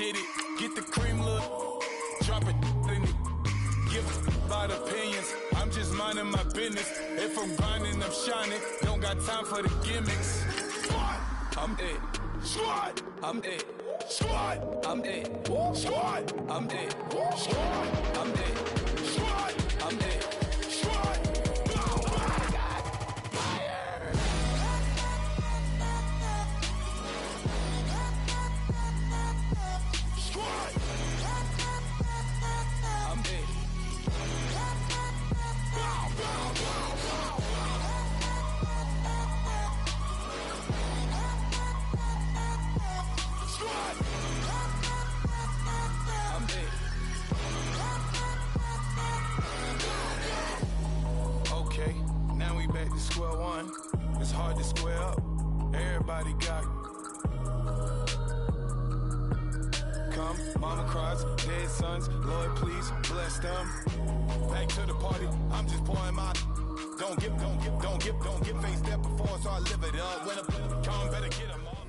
did it. Get the cream, look. Drop it in it. Give about opinions. I'm just minding my business. If I'm grinding, I'm shining. Don't got time for the gimmicks. Squad, I'm it. Squad, I'm it. Squad, I'm it. Squad, I'm it. Squad, I'm it. Squad, I'm it. Squad. Square one, it's hard to square up. Everybody got come, mama cries, dead sons, Lord please bless them. Back to the party, I'm just pouring my don't get face step before, so I live it up. When a come, better get them off.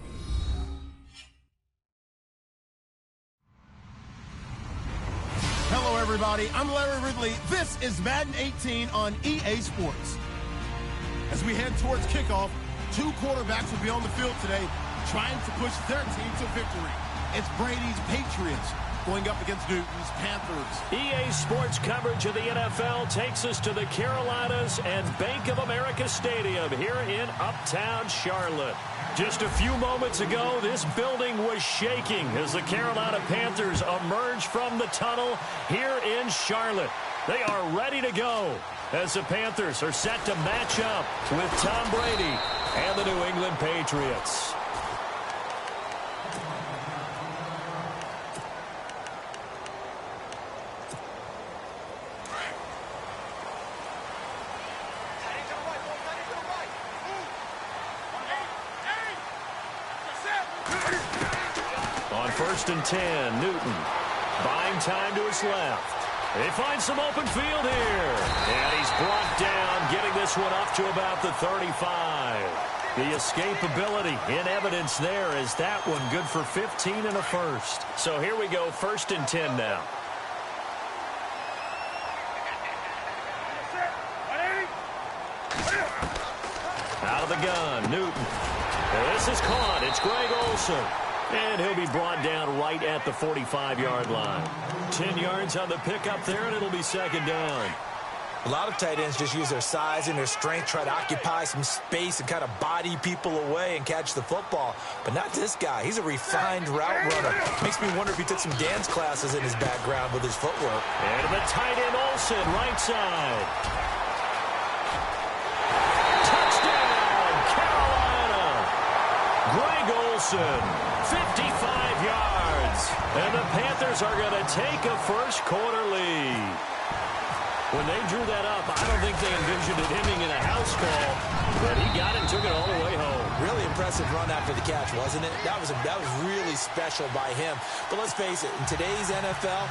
Hello everybody, I'm Larry Ridley. This is Madden 18 on EA Sports. As we head towards kickoff, two quarterbacks will be on the field today trying to push their team to victory. It's Brady's Patriots going up against Newton's Panthers. EA Sports coverage of the NFL takes us to the Carolinas and Bank of America Stadium here in Uptown Charlotte. Just a few moments ago, this building was shaking as the Carolina Panthers emerged from the tunnel here in Charlotte. They are ready to go as the Panthers are set to match up with Tom Brady and the New England Patriots. On 1st and 10, Newton buying time to his left. They find some open field here. And he's brought down, getting this one up to about the 35. The escapability in evidence there as that one good for 15 and a first. So here we go, 1st and 10 now. Out of the gun, Newton. This is caught. It's Greg Olsen. And he'll be brought down right at the 45-yard line. 10 yards on the pickup there, and it'll be 2nd down. A lot of tight ends just use their size and their strength, try to occupy some space and kind of body people away and catch the football. But not this guy. He's a refined route runner. Makes me wonder if he took some dance classes in his background with his footwork. And the tight end Olsen, right side. Touchdown, Carolina. Greg Olsen, 55 yards. And the Panthers are going to take a first-quarter lead. When they drew that up, I don't think they envisioned it ending in a house call, but he got it and took it all the way home. Really impressive run after the catch, wasn't it? That was really special by him. But let's face it, in today's NFL,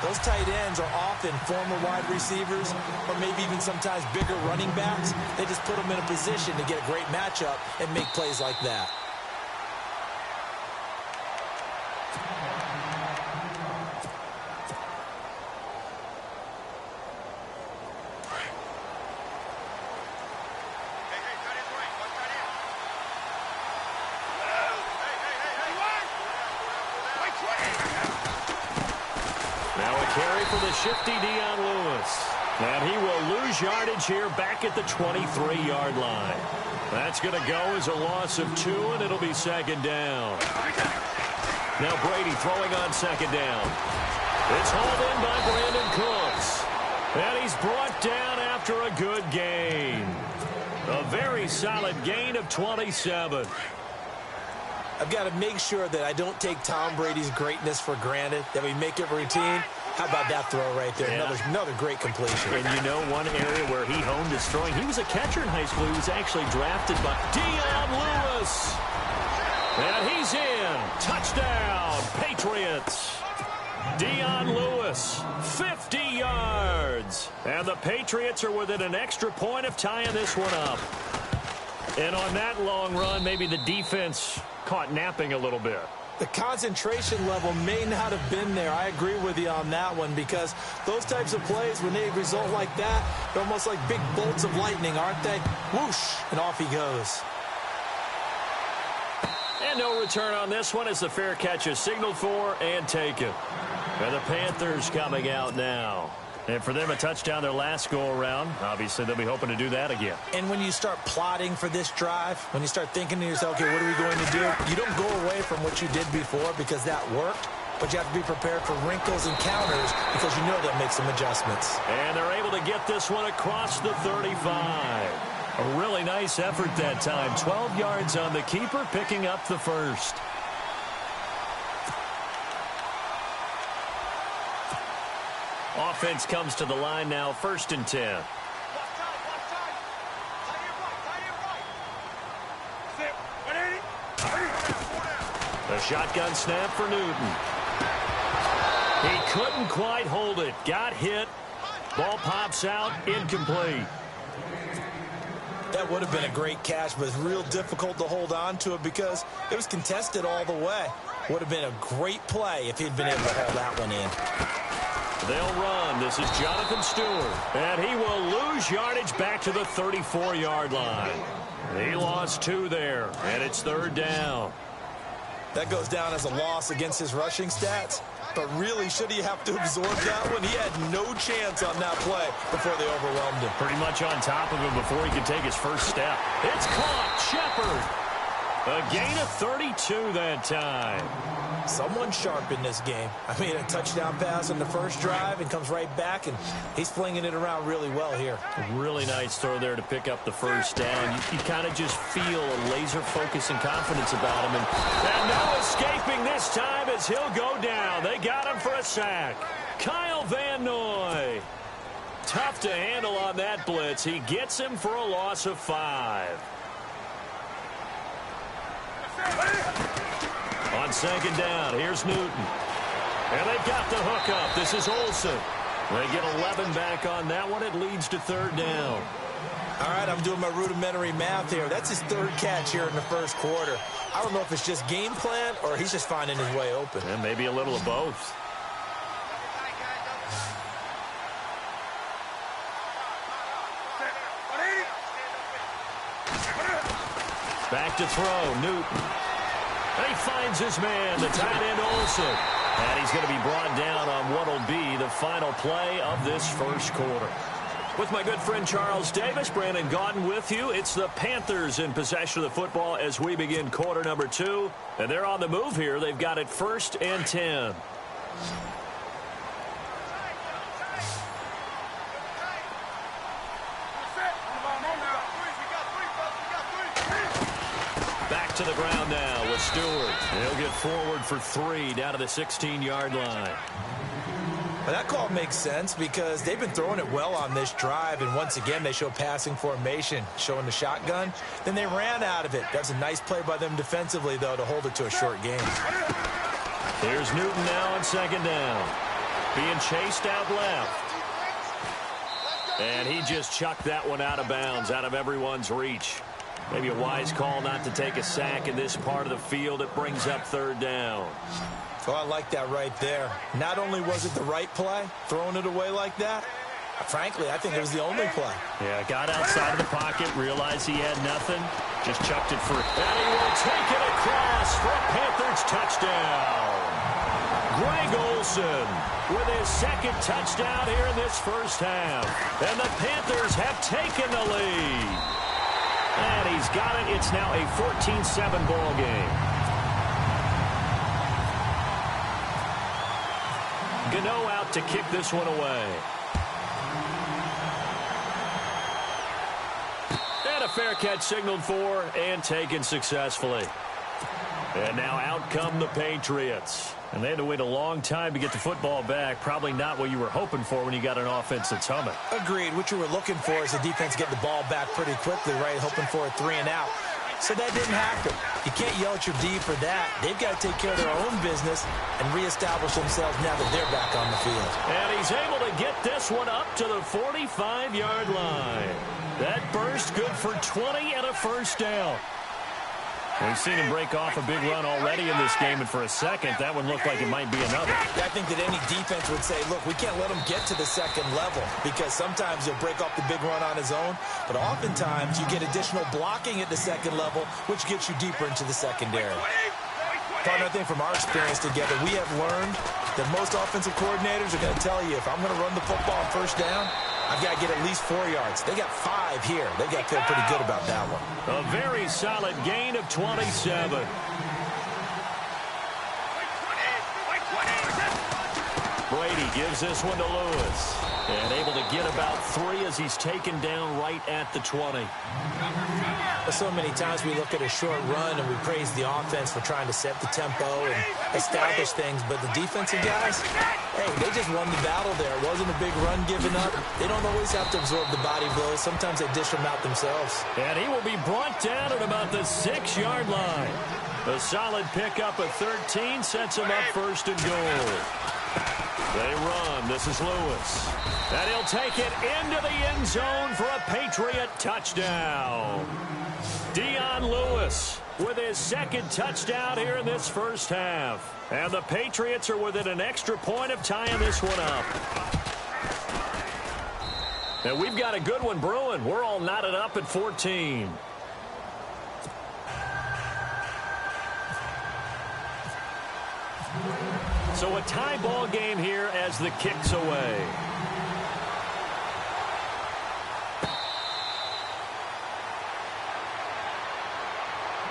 those tight ends are often former wide receivers or maybe even sometimes bigger running backs. They just put them in a position to get a great matchup and make plays like that. Shifty Dion Lewis. And he will lose yardage here back at the 23-yard line. That's going to go as a loss of 2, and it'll be 2nd down. Now Brady throwing on 2nd down. It's hauled in by Brandon Cooks. And he's brought down after a good gain. A very solid gain of 27. I've got to make sure that I don't take Tom Brady's greatness for granted, that we make it routine. How about that throw right there? Yeah. Another great completion. And you know one area where he honed his throwing, he was a catcher in high school. He was actually drafted by Dion Lewis. And he's in. Touchdown, Patriots. Dion Lewis, 50 yards. And the Patriots are within an extra point of tying this one up. And on that long run, maybe the defense caught napping a little bit. The concentration level may not have been there. I agree with you on that one, because those types of plays, when they result like that, they're almost like big bolts of lightning, aren't they? Whoosh, and off he goes. And no return on this one as the fair catch is signaled for and taken. And the Panthers coming out now. And for them, a touchdown their last go-around. Obviously, they'll be hoping to do that again. And when you start plotting for this drive, when you start thinking to yourself, okay, what are we going to do? You don't go away from what you did before because that worked, but you have to be prepared for wrinkles and counters because you know they'll make some adjustments. And they're able to get this one across the 35. A really nice effort that time. 12 yards on the keeper, picking up the first. Offense comes to the line now, 1st and 10. The shotgun snap for Newton. He couldn't quite hold it. Got hit. Ball pops out, incomplete. That would have been a great catch, but it's real difficult to hold on to it because it was contested all the way. Would have been a great play if he'd been able to hold that one in. They'll run. This is Jonathan Stewart. And he will lose yardage back to the 34-yard line. He lost 2 there, and it's 3rd down. That goes down as a loss against his rushing stats. But really, should he have to absorb that one? He had no chance on that play before they overwhelmed him. Pretty much on top of him before he could take his first step. It's caught. Shepard. A gain of 32 that time. Someone sharp in this game. I mean, a touchdown pass on the first drive and comes right back, and he's flinging it around really well here. A really nice throw there to pick up the first down. You kind of just feel a laser focus and confidence about him. And no escaping this time as he'll go down. They got him for a sack. Kyle Van Noy. Tough to handle on that blitz. He gets him for a loss of 5. On 2nd down, here's Newton. And they've got the hook up. This is Olsen. They get 11 back on that one. It leads to 3rd down. All right, I'm doing my rudimentary math here. That's his 3rd catch here in the first quarter. I don't know if it's just game plan or he's just finding his way open. And maybe a little of both. Back to throw, Newton. And he finds his man, the tight end Olsen. And he's going to be brought down on what will be the final play of this first quarter. With my good friend Charles Davis, Brandon Gaudin with you. It's the Panthers in possession of the football as we begin quarter number 2. And they're on the move here. They've got it 1st and 10. To the ground now with Stewart. He'll get forward for 3 down to the 16-yard line. Well, that call makes sense because they've been throwing it well on this drive, and once again they show passing formation, showing the shotgun. Then they ran out of it. That's a nice play by them defensively, though, to hold it to a short game. Here's Newton now on 2nd down. Being chased out left. And he just chucked that one out of bounds, out of everyone's reach. Maybe a wise call not to take a sack in this part of the field. It brings up 3rd down. Oh, I like that right there. Not only was it the right play, throwing it away like that, frankly, I think it was the only play. Yeah, got outside of the pocket, realized he had nothing, just chucked it for... And he will take it across for a Panthers touchdown. Greg Olsen with his 2nd touchdown here in this first half. And the Panthers have taken the lead. And he's got it. It's now a 14-7 ball game. Gano out to kick this one away. And a fair catch signaled for and taken successfully. And now out come the Patriots. And they had to wait a long time to get the football back. Probably not what you were hoping for when you got an offense that's humming. Agreed. What you were looking for is the defense getting the ball back pretty quickly, right? Hoping for a 3 and out. So that didn't happen. You can't yell at your D for that. They've got to take care of their own business and reestablish themselves now that they're back on the field. And he's able to get this one up to the 45-yard line. That burst good for 20 and a first down. We've seen him break off a big run already in this game, and for a second, that one looked like it might be another. I think that any defense would say, look, we can't let him get to the second level, because sometimes he'll break off the big run on his own, but oftentimes you get additional blocking at the second level, which gets you deeper into the secondary. Partner, I think from our experience together, we have learned that most offensive coordinators are going to tell you, if I'm going to run the football on first down, I've got to get at least 4 yards. They got 5 here. They got to feel pretty good about that one. A very solid gain of 27. Brady gives this one to Lewis. And able to get about 3 as he's taken down right at the 20. So many times we look at a short run and we praise the offense for trying to set the tempo and establish things, but the defensive guys, hey, they just won the battle there. It wasn't a big run given up. They don't always have to absorb the body blows. Sometimes they dish them out themselves. And he will be brought down at about the 6-yard line. A solid pickup of 13 sets him up first and goal. They run. This is Lewis. And he'll take it into the end zone for a Patriot touchdown. Dion Lewis with his second touchdown here in this first half. And the Patriots are within an extra point of tying this one up. And we've got a good one brewing. We're all knotted up at 14. So a tie ball game here as the kick's away.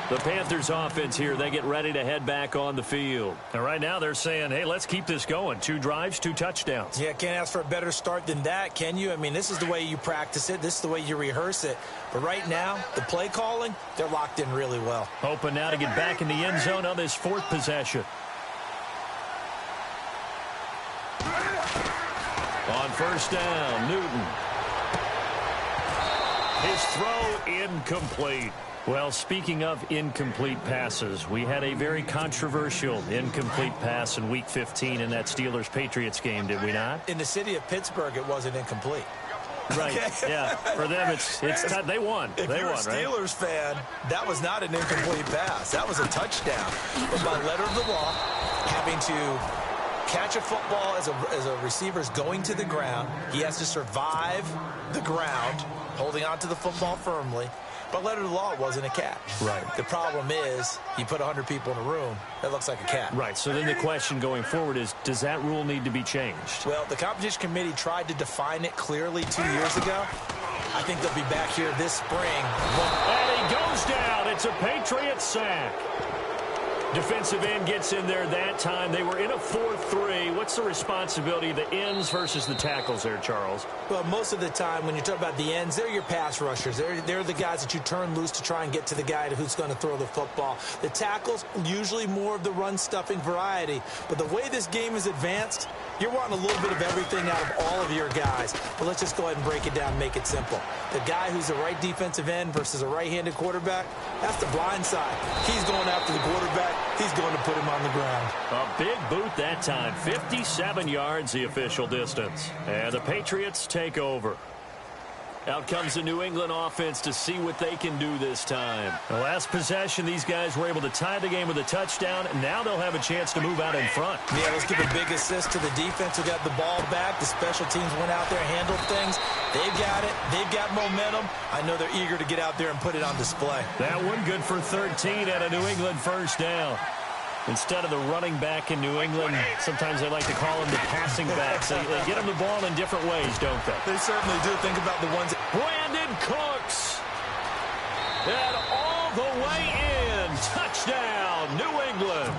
The Panthers offense here, they get ready to head back on the field. And right now they're saying, hey, let's keep this going. 2 drives, 2 touchdowns. Yeah, can't ask for a better start than that, can you? I mean, this is the way you practice it. This is the way you rehearse it. But right now, the play calling, they're locked in really well. Hoping now to get back in the end zone on this 4th possession. On first down, Newton. His throw incomplete. Well, speaking of incomplete passes, we had a very controversial incomplete pass in Week 15 in that Steelers-Patriots game, did we not? In the city of Pittsburgh, it wasn't incomplete. Right, yeah. For them, it's they won. If they you're won, a Steelers fan, that was not an incomplete pass. That was a touchdown. But by letter of the law, having to catch a football as a receiver's going to the ground, he has to survive the ground, holding onto the football firmly. But letter of the law, it wasn't a catch. Right. The problem is, you put 100 people in a room, that looks like a catch. Right. So then the question going forward is, does that rule need to be changed? Well, the competition committee tried to define it clearly 2 years ago. I think they'll be back here this spring. And he goes down. It's a Patriot sack. Defensive end gets in there that time. They were in a 4-3. What's the responsibility of the ends versus the tackles there, Charles? Well, most of the time when you talk about the ends, they're your pass rushers. They're the guys that you turn loose to try and get to the guy who's going to throw the football. The tackles, usually more of the run-stuffing variety. But the way this game is advanced, you're wanting a little bit of everything out of all of your guys. But let's just go ahead and break it down and make it simple. The guy who's the right defensive end versus a right-handed quarterback, that's the blind side. He's going after the quarterback. He's going to put him on the ground. A big boot that time. 57 yards the official distance. And the Patriots take over. Out comes the New England offense to see what they can do this time. The last possession, these guys were able to tie the game with a touchdown. Now they'll have a chance to move out in front. Yeah, let's give a big assist to the defense who got the ball back. The special teams went out there, handled things. They've got it. They've got momentum. I know they're eager to get out there and put it on display. That one good for 13 at a New England first down. Instead of the running back in New England, sometimes they like to call them the passing backs. They get them the ball in different ways, don't they? They certainly do. Think about the ones. Brandon Cooks. And all the way in. Touchdown, New England.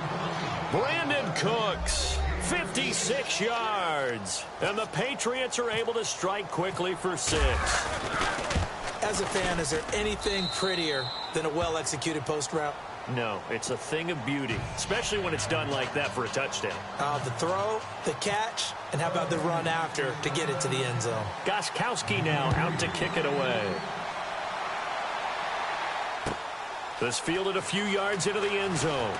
Brandon Cooks, 56 yards. And the Patriots are able to strike quickly for 6. As a fan, is there anything prettier than a well-executed post route? No, it's a thing of beauty, especially when it's done like that for a touchdown. The throw, the catch, and how about the run after to get it to the end zone? Gostkowski now out to kick it away. This fielded a few yards into the end zone.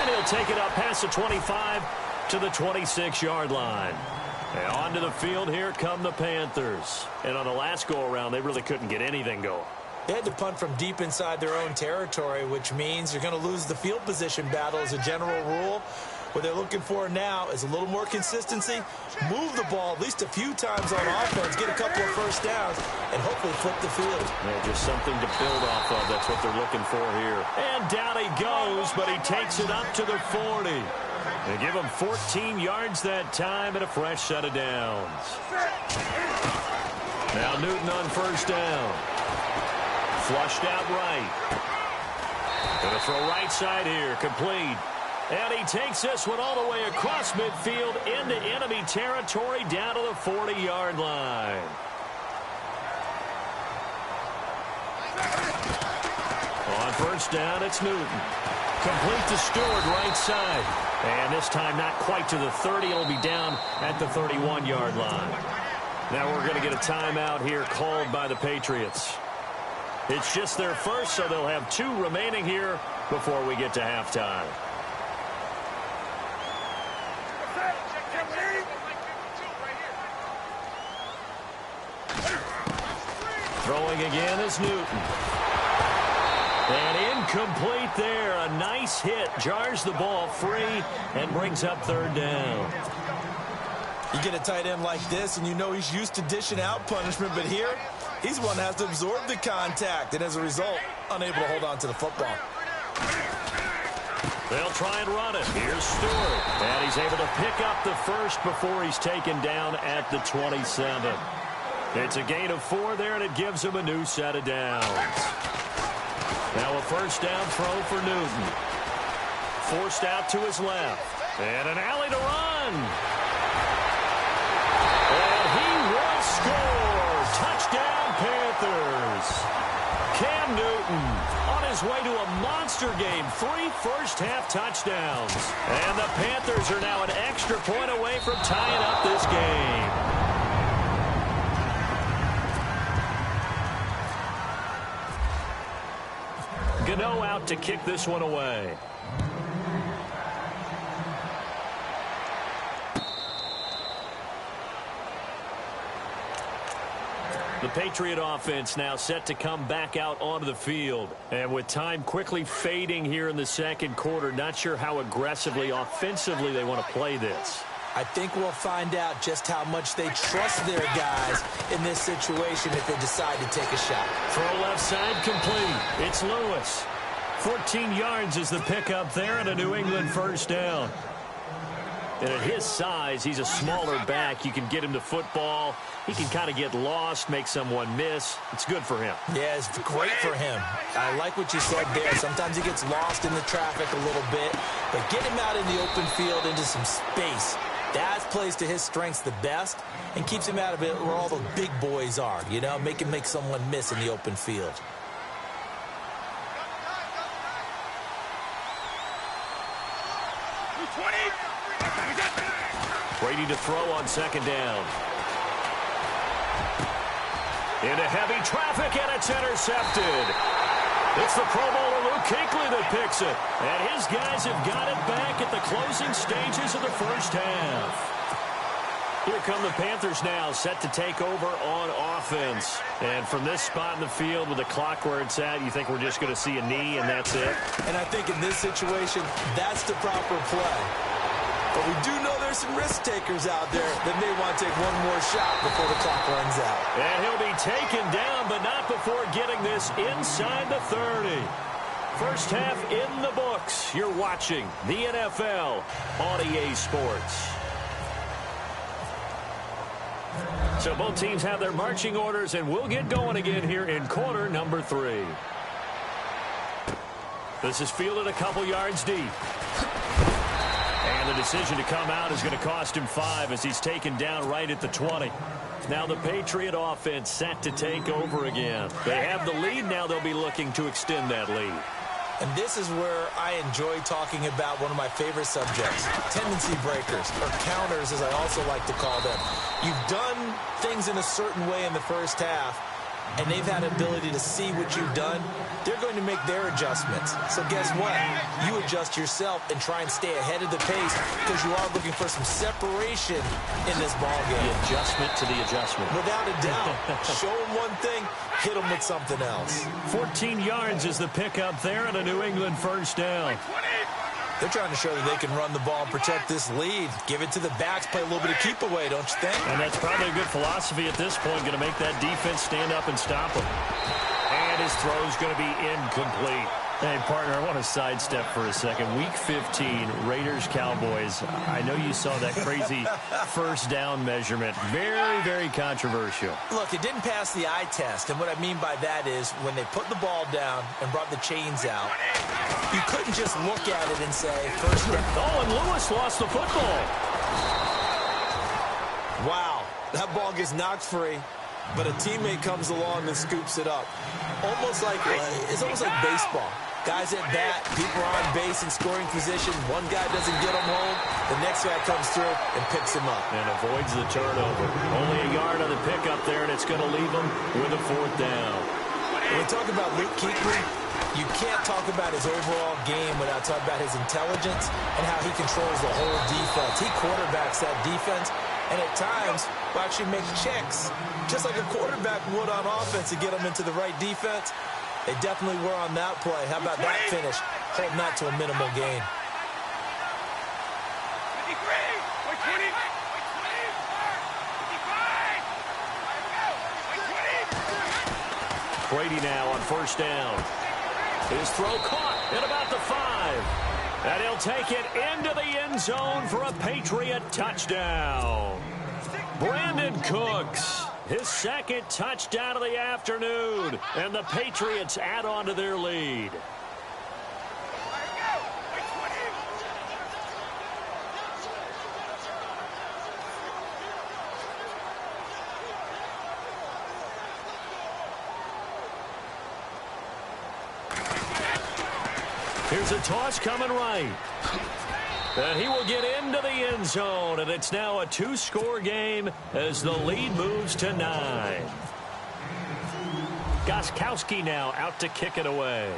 And he'll take it up past the 25 to the 26-yard line. And onto the field, here come the Panthers. And on the last go-around, they really couldn't get anything going. They had to punt from deep inside their own territory, which means you're going to lose the field position battle as a general rule. What they're looking for now is a little more consistency, move the ball at least a few times on offense, get a couple of first downs, and hopefully flip the field. Yeah, just something to build off of. That's what they're looking for here. And down he goes, but he takes it up to the 40. They give him 14 yards that time and a fresh set of downs. Now Newton on first down. Flushed out right. Gonna throw right side here, complete. And he takes this one all the way across midfield into enemy territory down to the 40-yard line. On first down, it's Newton. Complete to Stewart, right side. And this time not quite to the 30. It'll be down at the 31-yard line. Now we're going to get a timeout here called by the Patriots. It's just their first, so they'll have 2 remaining here before we get to halftime. Throwing again is Newton. And incomplete there. A nice hit. Jars the ball free and brings up third down. You get a tight end like this, and you know he's used to dishing out punishment, but here, he's one that has to absorb the contact, and as a result, unable to hold on to the football. They'll try and run it. Here's Stewart. And he's able to pick up the first before he's taken down at the 27. It's a gain of 4 there, and it gives him a new set of downs. Now a first down throw for Newton. Forced out to his left. And an alley to run. And he will score. Touchdown, Panthers. Cam Newton on his way to a monster game. 3 first-half touchdowns. And the Panthers are now an extra point away from tying up this game. Gano out to kick this one away. The Patriot offense now set to come back out onto the field. And with time quickly fading here in the second quarter, not sure how aggressively, offensively they want to play this. I think we'll find out just how much they trust their guys in this situation if they decide to take a shot. Throw left side complete. It's Lewis. 14 yards is the pickup there and a New England first down. And at his size, he's a smaller back. You can get him to football. He can kind of get lost, make someone miss. It's good for him. Yeah, it's great for him. I like what you said there. Sometimes he gets lost in the traffic a little bit, but get him out in the open field into some space. That plays to his strengths the best and keeps him out of it where all the big boys are, you know, make him make someone miss in the open field. Brady to throw on second down. Into heavy traffic, and it's intercepted. It's the Pro Bowler Luke Kuechly that picks it. And his guys have got it back at the closing stages of the first half. Here come the Panthers now, set to take over on offense. And from this spot in the field with the clock where it's at, you think we're just going to see a knee and that's it? And I think in this situation, that's the proper play. But we do know there's some risk takers out there that may want to take one more shot before the clock runs out. And he'll be taken down, but not before getting this inside the 30. First half in the books. You're watching the NFL on EA Sports. So both teams have their marching orders, and we'll get going again here in quarter number 3. This is fielded a couple yards deep. And the decision to come out is going to cost him 5 as he's taken down right at the 20. Now the Patriot offense set to take over again. They have the lead. Now they'll be looking to extend that lead. And this is where I enjoy talking about one of my favorite subjects, tendency breakers, or counters as I also like to call them. You've done things in a certain way in the first half. and they've had an ability to see what you've done, they're going to make their adjustments. So guess what? You adjust yourself and try and stay ahead of the pace because you are looking for some separation in this ball game. The adjustment to the adjustment. Without a doubt. Show them one thing, hit them with something else. 14 yards is the pickup there and a New England first down. They're trying to show that they can run the ball and protect this lead. Give it to the backs, play a little bit of keep away, don't you think? And that's probably a good philosophy at this point, going to make that defense stand up and stop him. And his throw's going to be incomplete. Hey, partner, I want to sidestep for a second. Week 15, Raiders-Cowboys. I know you saw that crazy first down measurement. Very, very controversial. Look, it didn't pass the eye test, and what I mean by that is when they put the ball down and brought the chains out, you couldn't just look at it and say, first down. Oh, and Lewis lost the football. Wow, that ball gets knocked free, but a teammate comes along and scoops it up. It's almost like baseball. Guys at bat, people are on base in scoring position. One guy doesn't get him home. The next guy comes through and picks him up. And avoids the turnover. Only a yard on the pickup there, and it's going to leave him with a fourth down. When we talk about Luke Kuechly, you can't talk about his overall game without talking about his intelligence and how he controls the whole defense. He quarterbacks that defense, and at times will actually make checks, just like a quarterback would on offense to get them into the right defense. They definitely were on that play. How about that finish? Holding that to a minimal gain. Brady now on first down. His throw caught at about the 5. And he'll take it into the end zone for a Patriot touchdown. Brandon Cooks, his second touchdown of the afternoon. And the Patriots add on to their lead. Here's a toss coming right. And he will get into the end zone, and it's now a 2-score game as the lead moves to 9. Gostkowski now out to kick it away.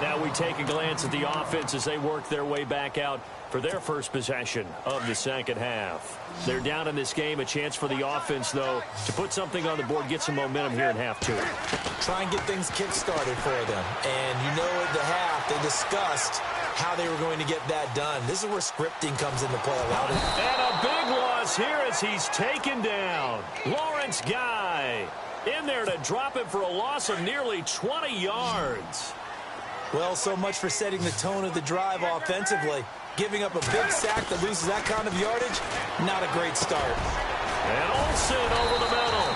Now we take a glance at the offense as they work their way back out for their first possession of the second half. They're down in this game. A chance for the offense, though, to put something on the board, get some momentum here in half 2. Try and get things kick-started for them. And you know at the half, they discussed how they were going to get that done. This is where scripting comes into play a lot. And a big loss here as he's taken down. Lawrence Guy in there to drop it for a loss of nearly 20 yards. Well, so much for setting the tone of the drive offensively. Giving up a big sack that loses that kind of yardage, not a great start. And Olsen over the middle.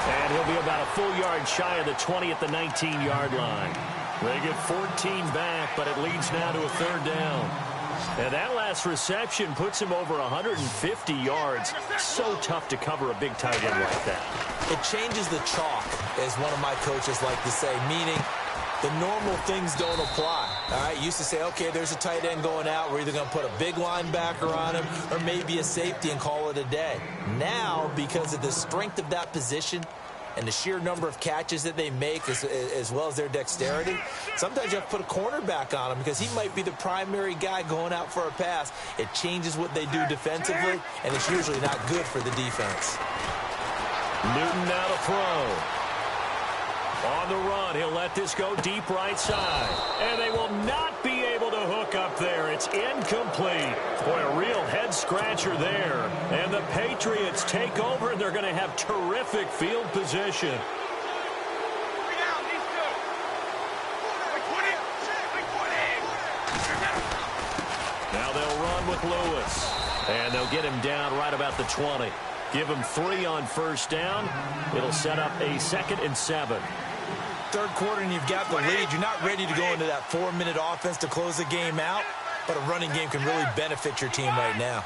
And he'll be about a full yard shy of the 20 at the 19-yard line. They get 14 back, but it leads now to a third down. And that last reception puts him over 150 yards. So tough to cover a big tight end like that. It changes the chalk, as one of my coaches like to say, meaning the normal things don't apply. All right, used to say, okay, there's a tight end going out. We're either going to put a big linebacker on him or maybe a safety and call it a day. Now, because of the strength of that position and the sheer number of catches that they make as well as their dexterity, sometimes you have to put a cornerback on him because he might be the primary guy going out for a pass. It changes what they do defensively, and it's usually not good for the defense. Newton now to throw. On the run, he'll let this go deep right side. And they will not be able to hook up there. It's incomplete. Boy, a real head-scratcher there. And the Patriots take over, and they're going to have terrific field position. Now they'll run with Lewis. And they'll get him down right about the 20. Give him 3 on first down. It'll set up a 2nd and 7. Third quarter and you've got the lead. You're not ready to go into that 4-minute offense to close the game out, but a running game can really benefit your team right now.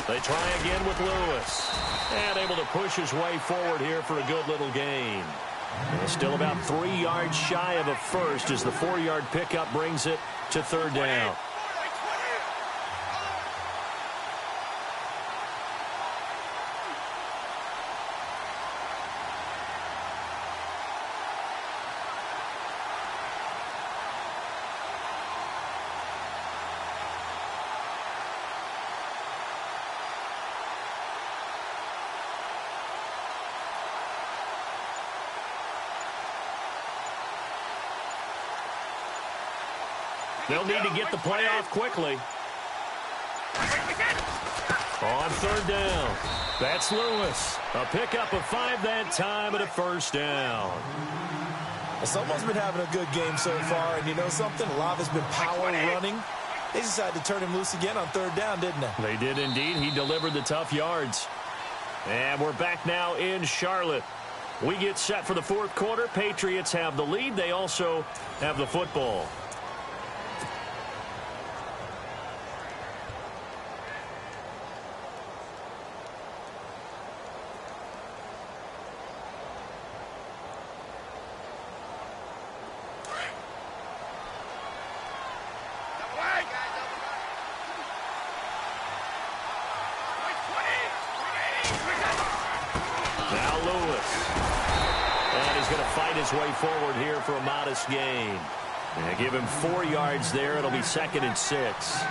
They try again with Lewis. And able to push his way forward here for a good little gain. Still about 3 yards shy of a first as the 4-yard pickup brings it to third down. They'll need to get the play off quickly. On third down, that's Lewis. A pickup of 5 that time and a first down. Someone's been having a good game so far, and you know something? A lot has been power running. They decided to turn him loose again on third down, didn't they? They did indeed. He delivered the tough yards. And we're back now in Charlotte. We get set for the fourth quarter. Patriots have the lead. They also have the football. Way forward here for a modest gain. And give him 4 yards there. It'll be 2nd and 6.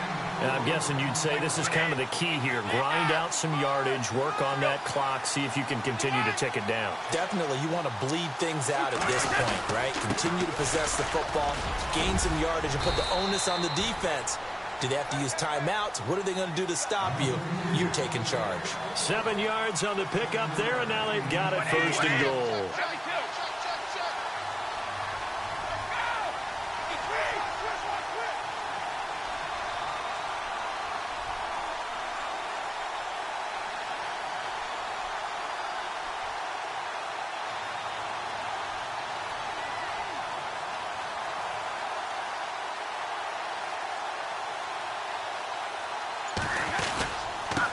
And I'm guessing you'd say this is kind of the key here. Grind out some yardage, work on that clock, see if you can continue to tick it down. Definitely, you want to bleed things out at this point, right? Continue to possess the football, gain some yardage, and put the onus on the defense. Do they have to use timeouts? What are they going to do to stop you? You're taking charge. 7 yards on the pickup there, and now they've got it 1st and goal.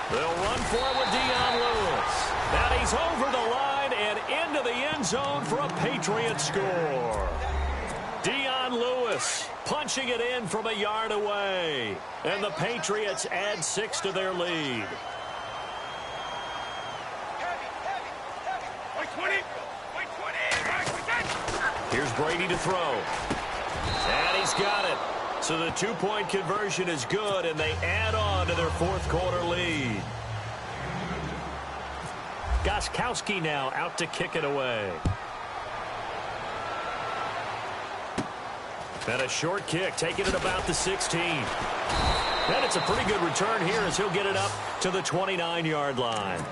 They'll run forward, Lewis. And he's over the line and into the end zone for a Patriot score. Lewis punching it in from a yard away. And the Patriots add 6 to their lead. Here's Brady to throw. And he's got it. So the 2-point conversion is good, and they add on to their fourth quarter lead. Gostkowski now out to kick it away. And a short kick, taking it about the 16. And it's a pretty good return here as he'll get it up to the 29-yard line.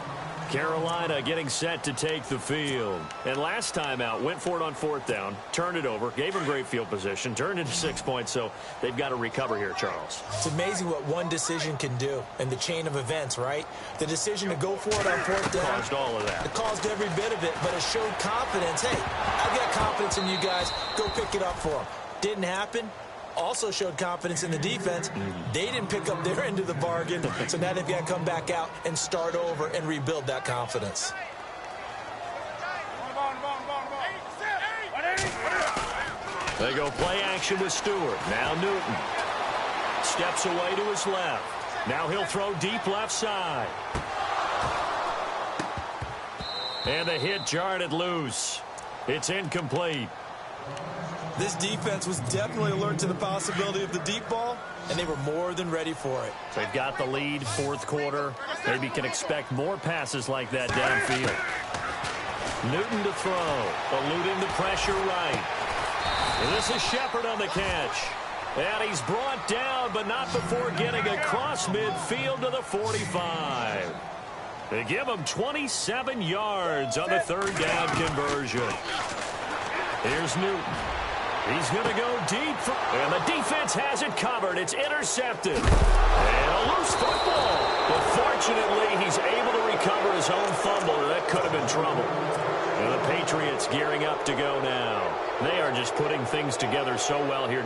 Carolina getting set to take the field. And last time out, went for it on 4th down, turned it over, gave him great field position, turned into 6 points, so they've got to recover here, Charles. It's amazing what one decision can do in the chain of events, right? The decision to go for it on 4th down. Caused all of that. It caused every bit of it, but it showed confidence. Hey, I've got confidence in you guys. Go pick it up for them. Didn't happen. Also showed confidence in the defense. They didn't pick up their end of the bargain, so now they've got to come back out and start over and rebuild that confidence. They go play action with Stewart. Now Newton steps away to his left. Now he'll throw deep left side. And the hit jarred it loose. It's incomplete. This defense was definitely alert to the possibility of the deep ball, and they were more than ready for it. They've got the lead, fourth quarter. Maybe can expect more passes like that downfield. Newton to throw, eluding the pressure right. And this is Shepard on the catch. And he's brought down, but not before getting across midfield to the 45. They give him 27 yards on the 3rd down conversion. Here's Newton. He's going to go deep, and the defense has it covered. It's intercepted. And a loose football. But fortunately, he's able to recover his own fumble, or that could have been trouble. And the Patriots gearing up to go now. They are just putting things together so well here.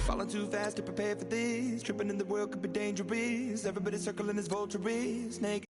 Falling too fast to prepare for this. Tripping in the world could be dangerous. Everybody circling this vulture snake.